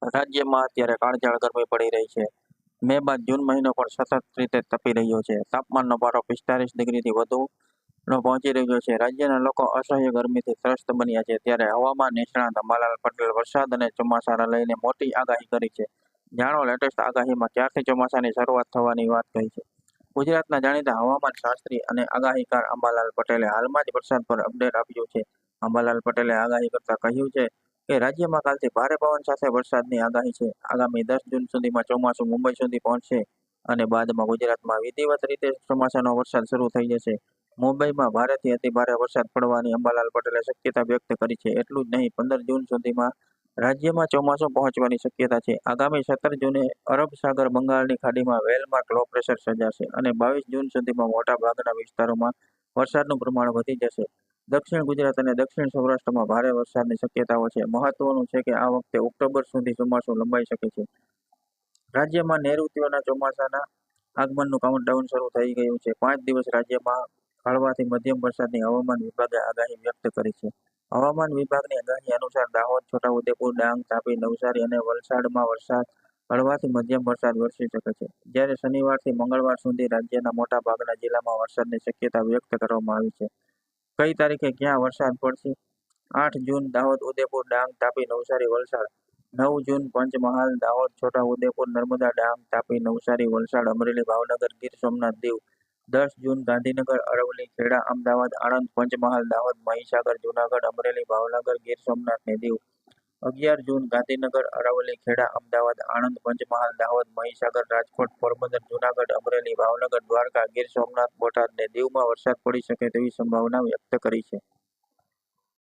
રાજ્યમાં અત્યારે કાળઝાળ ગરમી પડી રહી છે. મે બાદ જૂન મહિનો પણ સતત રીતે તપી રહ્યો છે. તાપમાનનો પારો 45 ડિગ્રીથી વધુનો પહોંચી રહ્યો છે. રાજ્યના લોકો અસહ્ય ગરમીથી ત્રસ્ત બન્યા છે. ત્યારે હવામાન નિષ્ણાત અંબાલાલ પટેલ વરસાદ અને ચોમાસાને લઈને મોટી આગાહી કરી છે. જાણો લેટેસ્ટ આગાહીમાં ક્યારથી ચોમાસાની શરૂઆત થવાની વાત કહી છે. ગુજરાતના જાણીતા હવામાન શાસ્ત્રી અને આગાહીકાર અંબાલાલ પટેલે હાલમાં જ વરસાદ પર અપડેટ આપ્યું છે. અંબાલાલ પટેલે આગાહી કરતા કહ્યું છે કે રાજ્યમાં કાલથી ભારે પવન સાથે વરસાદની આગાહી છે. આગામી 10 જૂન સુધીમાં ચોમાસું મુંબઈ સુધી પહોંચશે અને બાદમાં ગુજરાતમાં વિધિવત રીતે ચોમાસાનો વરસાદ શરૂ થઈ જશે. મુંબઈમાં ભારેથી અતિભારે વરસાદ પડવાની અંબાલાલ પટેલે શક્યતા વ્યક્ત કરી છે. એટલું જ નહીં, 15 જૂન સુધીમાં રાજ્યમાં ચોમાસું પહોંચવાની શક્યતા છે. આગામી 17 જૂને અરબ સાગર બંગાળની ખાડીમાં વેલમાર્ક લો પ્રેશર સર્જાશે અને 22 જૂન સુધીમાં મોટાભાગના વિસ્તારોમાં વરસાદનું પ્રમાણ વધી જશે. દક્ષિણ ગુજરાત અને દક્ષિણ સૌરાષ્ટ્રમાં ભારે વરસાદની શક્યતાઓ છે. મહત્વનું છે કે આ વખતે ઓક્ટોબર સુધી ચોમાસું લંબાઈ શકે છે. રાજ્યમાં નૈઋત્યના ચોમાસાના આગમનનું કાઉન્ટડાઉન શરૂ થઈ ગયું છે. 5 દિવસ રાજ્યમાં હળવાથી મધ્યમ વરસાદની હવામાન વિભાગે આગાહી વ્યક્ત કરી છે. હવામાન વિભાગની આગાહી અનુસાર દાહોદ, છોટાઉદેપુર, ડાંગ, તાપી, નવસારી અને વલસાડમાં હળવાથી મધ્યમ વરસાદ વરસી શકે છે. જ્યારે શનિવારથી મંગળવાર સુધી રાજ્યના મોટા ભાગના જિલ્લામાં વરસાદની શક્યતા વ્યક્ત કરવામાં આવી છે. કઈ તારીખે ક્યાં વરસાદ પડશે? 8 જૂન દાહોદ, ઉદેપુર, ડાંગ, તાપી, નવસારી, વલસાડ. 9 જૂન પંચમહાલ, દાહોદ, છોટાઉદેપુર, નર્મદા, ડાંગ, તાપી, નવસારી, વલસાડ, અમરેલી, ભાવનગર, ગીર સોમનાથ, દીવ. 10 જૂન ગાંધીનગર, અરવલ્લી, ખેડા, અમદાવાદ, આણંદ, પંચમહાલ, દાહોદ, મહીસાગર, જૂનાગઢ, અમરેલી, ભાવનગર, ગીર સોમનાથ ને દીવ. 11 જૂન ગાંધીનગર, અરવલ્લી, ખેડા, અમદાવાદ, આણંદ, પંચમહાલ, દાહોદ, મહીસાગર, રાજકોટ, પોરબંદર, જૂનાગઢ, અમરેલી, ભાવનગર, દ્વારકા, ગીર સોમનાથ, બોટાદ ને દીવમાં વરસાદ પડી શકે તેવી સંભાવના વ્યક્ત કરી છે.